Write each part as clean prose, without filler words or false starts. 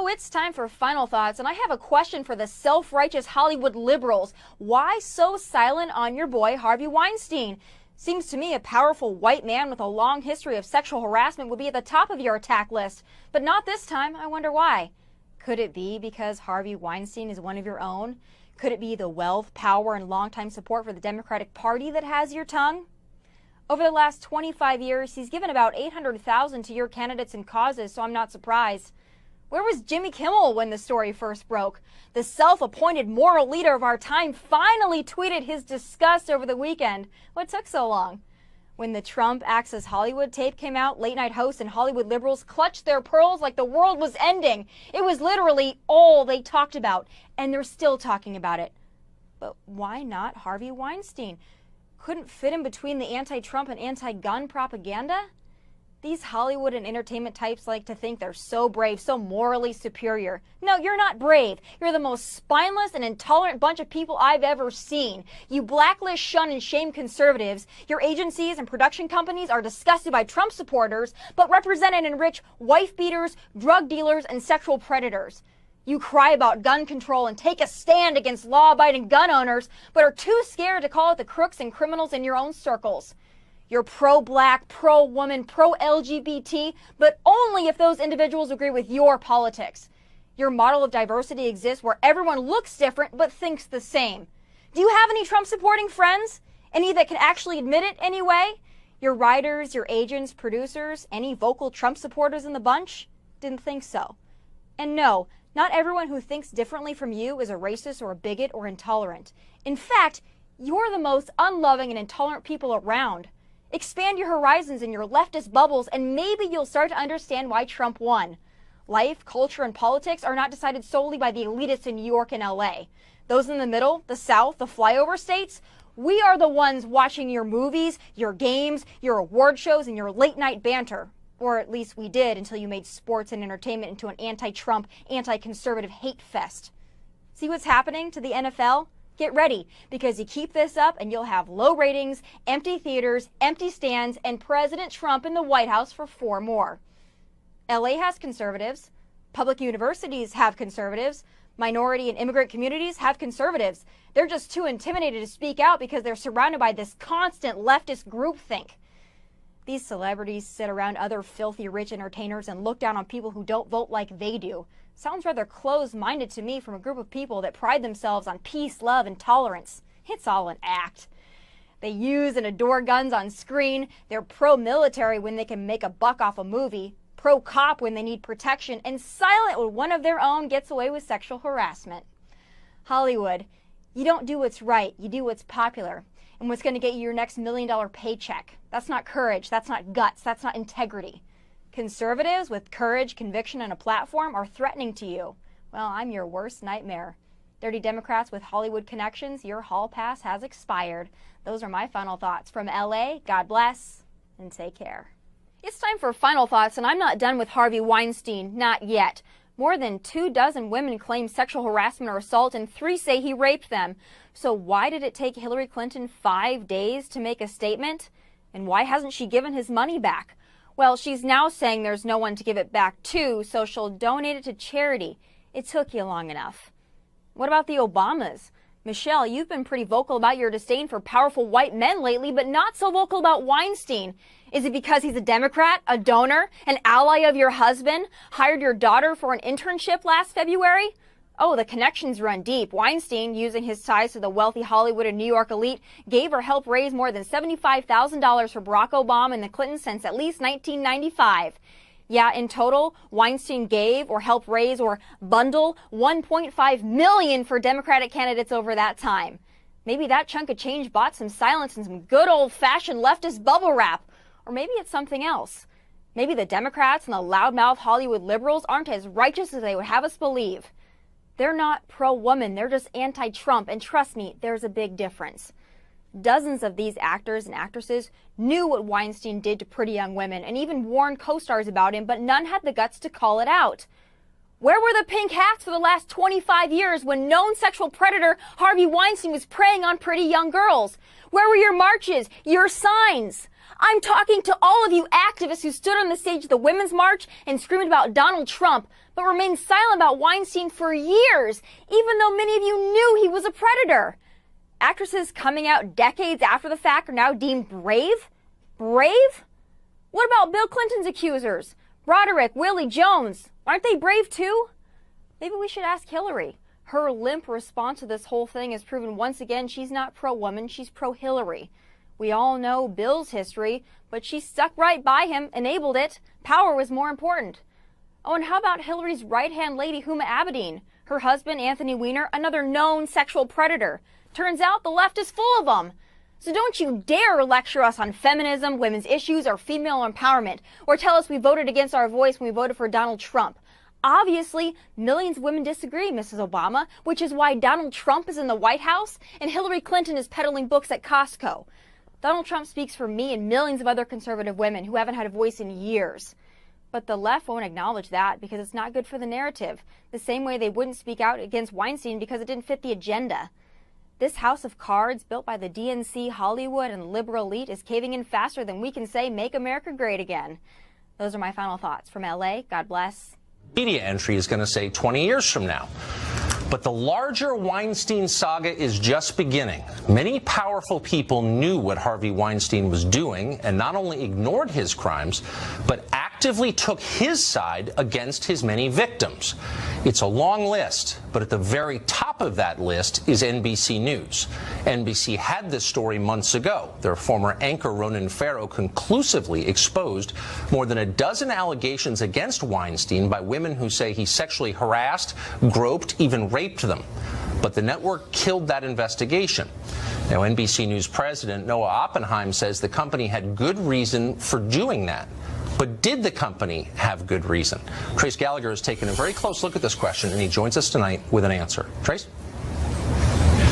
So it's time for final thoughts, and I have a question for the self-righteous Hollywood liberals. Why so silent on your boy Harvey Weinstein? Seems to me a powerful white man with a long history of sexual harassment would be at the top of your attack list. But not this time. I wonder why. Could it be because Harvey Weinstein is one of your own? Could it be the wealth, power, and longtime support for the Democratic Party that has your tongue? Over the last 25 years, he's given about $800,000 to your candidates and causes, so I'm not surprised. Where was Jimmy Kimmel when the story first broke? The self-appointed moral leader of our time finally tweeted his disgust over the weekend. What took so long? When the Trump Access Hollywood tape came out, late-night hosts and Hollywood liberals clutched their pearls like the world was ending. It was literally all they talked about, and they're still talking about it. But why not Harvey Weinstein? Couldn't fit in between the anti-Trump and anti-gun propaganda? These Hollywood and entertainment types like to think they're so brave, so morally superior. No, you're not brave. You're the most spineless and intolerant bunch of people I've ever seen. You blacklist, shun, and shame conservatives. Your agencies and production companies are disgusted by Trump supporters, but represent and enrich wife beaters, drug dealers, and sexual predators. You cry about gun control and take a stand against law-abiding gun owners, but are too scared to call out the crooks and criminals in your own circles. You're pro-black, pro-woman, pro-LGBT, but only if those individuals agree with your politics. Your model of diversity exists where everyone looks different but thinks the same. Do you have any Trump-supporting friends? Any that can actually admit it anyway? Your writers, your agents, producers, any vocal Trump supporters in the bunch? Didn't think so. And no, not everyone who thinks differently from you is a racist or a bigot or intolerant. In fact, you're the most unloving and intolerant people around. Expand your horizons in your leftist bubbles, and maybe you'll start to understand why Trump won. Life, culture, and politics are not decided solely by the elitists in New York and LA. Those in the middle, the South, the flyover states, we are the ones watching your movies, your games, your award shows, and your late-night banter. Or at least we did until you made sports and entertainment into an anti-Trump, anti-conservative hate fest. See what's happening to the NFL? Get ready, because you keep this up and you'll have low ratings, empty theaters, empty stands, and President Trump in the White House for 4 more. LA has conservatives. Public universities have conservatives. Minority and immigrant communities have conservatives. They're just too intimidated to speak out because they're surrounded by this constant leftist groupthink. These celebrities sit around other filthy rich entertainers and look down on people who don't vote like they do. Sounds rather closed-minded to me from a group of people that pride themselves on peace, love, and tolerance. It's all an act. They use and adore guns on screen. They're pro-military when they can make a buck off a movie, pro-cop when they need protection, and silent when one of their own gets away with sexual harassment. Hollywood, you don't do what's right, you do what's popular. And what's going to get you your next $1 million paycheck. That's not courage, that's not guts, that's not integrity. Conservatives with courage, conviction, and a platform are threatening to you. Well, I'm your worst nightmare. Dirty Democrats with Hollywood connections, your hall pass has expired. Those are my final thoughts. From LA, God bless, and take care. It's time for final thoughts, and I'm not done with Harvey Weinstein, not yet. More than 24 women claim sexual harassment or assault, and 3 say he raped them. So why did it take Hillary Clinton 5 days to make a statement? And why hasn't she given his money back? Well, she's now saying there's no one to give it back to, so she'll donate it to charity. It took you long enough. What about the Obamas? Michelle, you've been pretty vocal about your disdain for powerful white men lately, but not so vocal about Weinstein. Is it because he's a Democrat, a donor, an ally of your husband, hired your daughter for an internship last February? Oh, the connections run deep. Weinstein, using his ties to the wealthy Hollywood and New York elite, gave or helped raise more than $75,000 for Barack Obama and the Clintons since at least 1995. Yeah, in total, Weinstein gave or helped raise or bundle $1.5 million for Democratic candidates over that time. Maybe that chunk of change bought some silence and some good old-fashioned leftist bubble wrap. Or maybe it's something else. Maybe the Democrats and the loudmouth Hollywood liberals aren't as righteous as they would have us believe. They're not pro-woman, they're just anti-Trump, and trust me, there's a big difference. Dozens of these actors and actresses knew what Weinstein did to pretty young women and even warned co-stars about him, but none had the guts to call it out. Where were the pink hats for the last 25 years when known sexual predator Harvey Weinstein was preying on pretty young girls? Where were your marches, your signs? I'm talking to all of you activists who stood on the stage of the Women's March and screamed about Donald Trump, but remained silent about Weinstein for years, even though many of you knew he was a predator. Actresses coming out decades after the fact are now deemed brave? Brave? What about Bill Clinton's accusers? Broderick, Willie, Jones. Aren't they brave too? Maybe we should ask Hillary. Her limp response to this whole thing has proven once again she's not pro-woman, she's pro-Hillary. We all know Bill's history, but she stuck right by him, enabled it. Power was more important. Oh, and how about Hillary's right-hand lady, Huma Abedin? Her husband, Anthony Weiner, another known sexual predator. Turns out the left is full of them. So don't you dare lecture us on feminism, women's issues, or female empowerment, or tell us we voted against our voice when we voted for Donald Trump. Obviously, millions of women disagree, Mrs. Obama, which is why Donald Trump is in the White House and Hillary Clinton is peddling books at Costco. Donald Trump speaks for me and millions of other conservative women who haven't had a voice in years. But the left won't acknowledge that because it's not good for the narrative, the same way they wouldn't speak out against Weinstein because it didn't fit the agenda. This house of cards built by the DNC, Hollywood, and liberal elite is caving in faster than we can say, "Make America Great Again." Those are my final thoughts. From LA, God bless. Media entry is going to say 20 years from now. But the larger Weinstein saga is just beginning. Many powerful people knew what Harvey Weinstein was doing and not only ignored his crimes, but actively took his side against his many victims. It's a long list, but at the very top of that list is NBC News. NBC had this story months ago. Their former anchor Ronan Farrow conclusively exposed more than a dozen allegations against Weinstein by women who say he sexually harassed, groped, even raped them. But the network killed that investigation. Now, NBC News president Noah Oppenheim says the company had good reason for doing that. But did the company have good reason? Trace Gallagher has taken a very close look at this question, and he joins us tonight with an answer. Trace?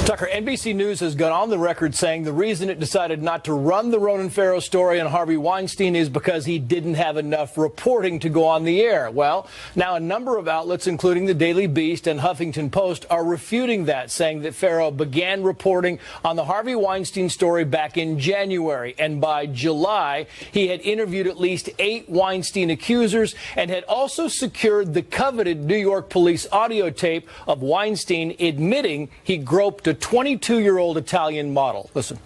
Tucker, NBC News has gone on the record saying the reason it decided not to run the Ronan Farrow story on Harvey Weinstein is because he didn't have enough reporting to go on the air. Well, now a number of outlets, including the Daily Beast and Huffington Post, are refuting that, saying that Farrow began reporting on the Harvey Weinstein story back in January. And by July, he had interviewed at least 8 Weinstein accusers and had also secured the coveted New York police audio tape of Weinstein admitting he groped a 22-year-old Italian model. Listen.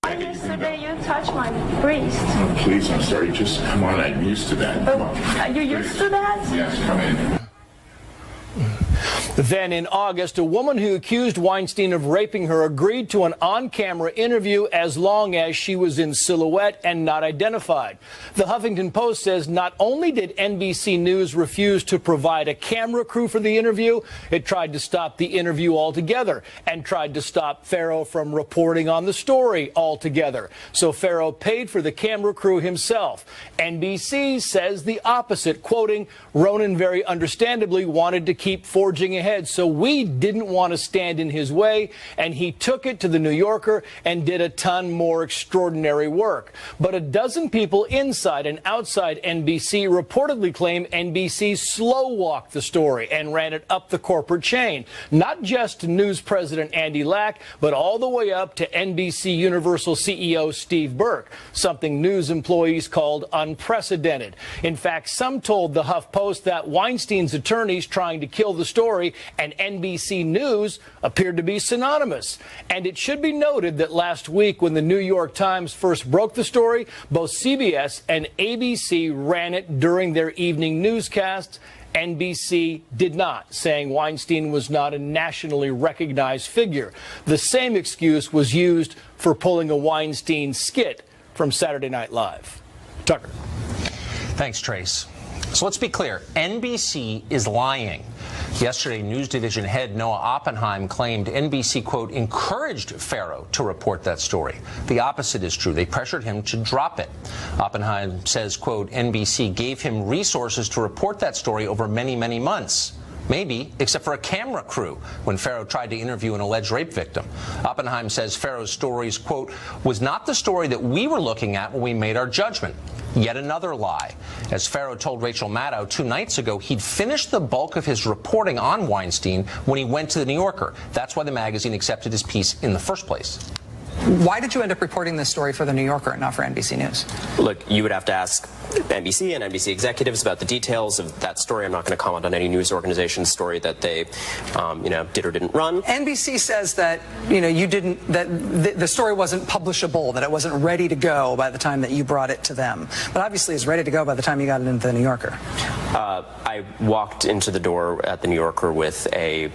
Yesterday you touched my breast. Oh, please, I'm sorry. Just come on. I'm used to that. Come on. Are you used to that? Yes, come in. Then in August, a woman who accused Weinstein of raping her agreed to an on-camera interview as long as she was in silhouette and not identified. The Huffington Post says not only did NBC News refuse to provide a camera crew for the interview, it tried to stop the interview altogether and tried to stop Farrow from reporting on the story altogether. So Farrow paid for the camera crew himself. NBC says the opposite, quoting, "Ronan very understandably wanted to keep forging ahead, so we didn't want to stand in his way, and he took it to the New Yorker and did a ton more extraordinary work." But a dozen people inside and outside NBC reportedly claim NBC slow-walked the story and ran it up the corporate chain. Not just News President Andy Lack, but all the way up to NBC Universal CEO Steve Burke, something news employees called unprecedented. In fact, some told the HuffPost that Weinstein's attorneys trying to kill the story and NBC News appeared to be synonymous. And it should be noted that last week, when the New York Times first broke the story, both CBS and ABC ran it during their evening newscasts. NBC did not, saying Weinstein was not a nationally recognized figure. The same excuse was used for pulling a Weinstein skit from Saturday Night Live. Tucker. Thanks, Trace. So let's be clear. NBC is lying. Yesterday, News Division head Noah Oppenheim claimed NBC, quote, encouraged Farrow to report that story. The opposite is true. They pressured him to drop it. Oppenheim says, quote, NBC gave him resources to report that story over many, many months. Maybe, except for a camera crew when Farrow tried to interview an alleged rape victim. Oppenheim says Farrow's stories, quote, was not the story that we were looking at when we made our judgment. Yet another lie. As Farrow told Rachel Maddow 2 nights ago, he'd finished the bulk of his reporting on Weinstein when he went to The New Yorker. That's why the magazine accepted his piece in the first place. Why did you end up reporting this story for The New Yorker and not for NBC News? Look, you would have to ask NBC and NBC executives about the details of that story. I'm not going to comment on any news organization's story that they, did or didn't run. NBC says that, the story wasn't publishable, that it wasn't ready to go by the time that you brought it to them. But obviously it's ready to go by the time you got it into The New Yorker. I walked into the door at The New Yorker with an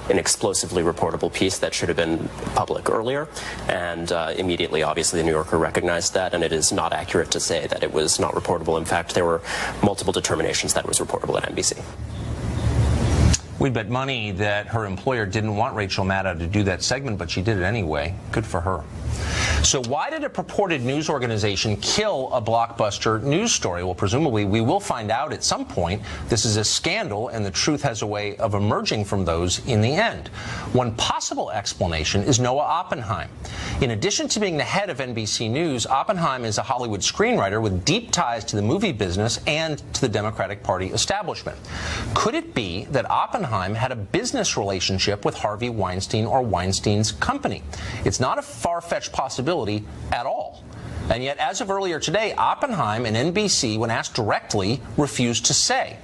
explosively reportable piece that should have been public earlier, and immediately, obviously, The New Yorker recognized that, and it is not accurate to say that it was not reportable. In fact, there were multiple determinations that it was reportable at NBC. We'd bet money that her employer didn't want Rachel Maddow to do that segment, but she did it anyway. Good for her. So why did a purported news organization kill a blockbuster news story? Well, presumably we will find out at some point. This is a scandal, and the truth has a way of emerging from those in the end. One possible explanation is Noah Oppenheim. In addition to being the head of NBC News, Oppenheim is a Hollywood screenwriter with deep ties to the movie business and to the Democratic Party establishment. Could it be that Oppenheim had a business relationship with Harvey Weinstein or Weinstein's company? It's not a far-fetched possibility at all. And yet, as of earlier today, Oppenheim and NBC, when asked directly, refused to say.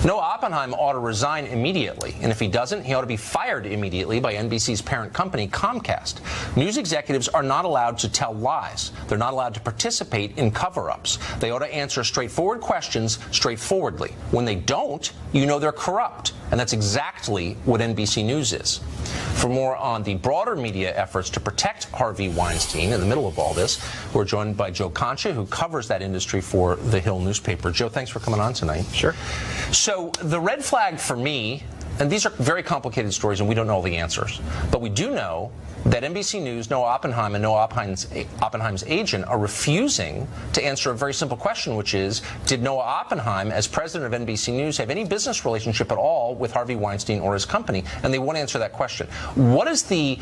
Noah Oppenheim ought to resign immediately, and if he doesn't, he ought to be fired immediately by NBC's parent company, Comcast. News executives are not allowed to tell lies. They're not allowed to participate in cover-ups. They ought to answer straightforward questions straightforwardly. When they don't, you know they're corrupt, and that's exactly what NBC News is. For more on the broader media efforts to protect Harvey Weinstein in the middle of all this, we're joined by Joe Concha, who covers that industry for The Hill newspaper. Joe, thanks for coming on tonight. Sure. So the red flag for me, and these are very complicated stories and we don't know all the answers, but we do know that NBC News, Noah Oppenheim, and Noah Oppenheim's agent are refusing to answer a very simple question, which is, did Noah Oppenheim, as president of NBC News, have any business relationship at all with Harvey Weinstein or his company? And they won't answer that question. What is the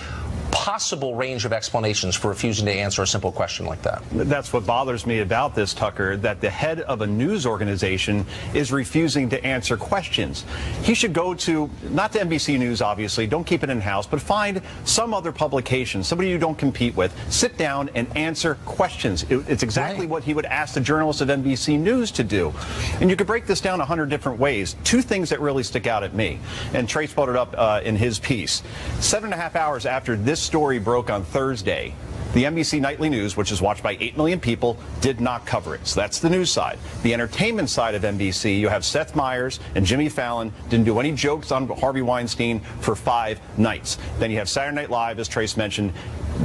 possible range of explanations for refusing to answer a simple question like that? That's what bothers me about this, Tucker, that the head of a news organization is refusing to answer questions. He should go to, not to NBC News, obviously, don't keep it in-house, but find some other publication, somebody you don't compete with, sit down and answer questions. It's exactly what he would ask the journalists of NBC News to do. And you could break this down 100 different ways. Two things that really stick out at me, and Trace brought it up in his piece. 7.5 hours after this story broke on Thursday, the NBC Nightly News, which is watched by 8 million people, did not cover it. So that's the news side. The entertainment side of NBC, you have Seth Meyers and Jimmy Fallon didn't do any jokes on Harvey Weinstein for 5 nights. Then you have Saturday Night Live, as Trace mentioned.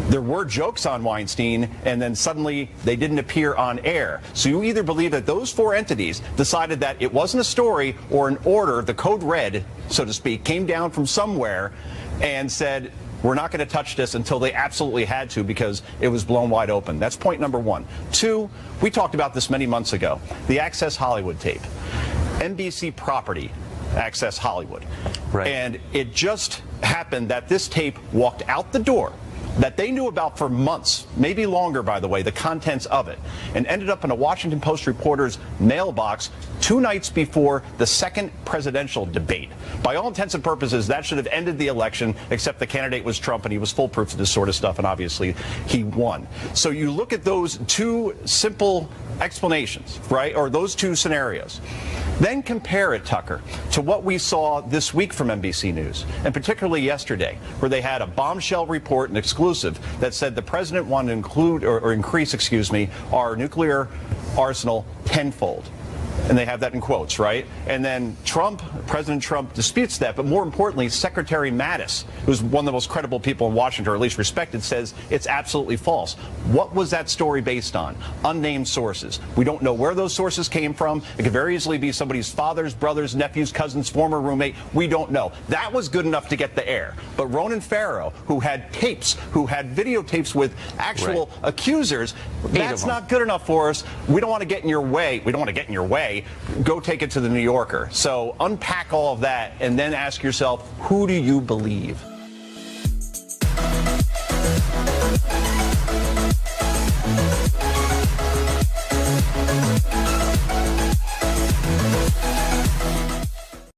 There were jokes on Weinstein, and then suddenly they didn't appear on air. So you either believe that those 4 entities decided that it wasn't a story or an order, the code red, so to speak, came down from somewhere and said, we're not going to touch this until they absolutely had to because it was blown wide open. That's point number 1. 2, we talked about this many months ago, the Access Hollywood tape. NBC property, Access Hollywood. Right. And it just happened that this tape walked out the door that they knew about for months, maybe longer, by the way, the contents of it, and ended up in a Washington Post reporter's mailbox 2 nights before the second presidential debate. By all intents and purposes, that should have ended the election, except the candidate was Trump, and he was foolproof of this sort of stuff, and obviously he won. So you look at those 2 simple explanations, right, or those 2 scenarios. Then compare it, Tucker, to what we saw this week from NBC News, and particularly yesterday, where they had a bombshell report, an exclusive, that said the president wanted to include or increase, our nuclear arsenal tenfold. And they have that in quotes, right? And then President Trump disputes that, but more importantly, Secretary Mattis, who's one of the most credible people in Washington, or at least respected, says it's absolutely false. What was that story based on? Unnamed sources. We don't know where those sources came from. It could very easily be somebody's father's, brother's, nephew's, cousin's, former roommate. We don't know. That was good enough to get the air. But Ronan Farrow, who had tapes, who had videotapes with actual accusers, that's not good enough for us. We don't want to get in your way. We don't want to get in your way. Go take it to the New Yorker. So unpack all of that and then ask yourself, who do you believe?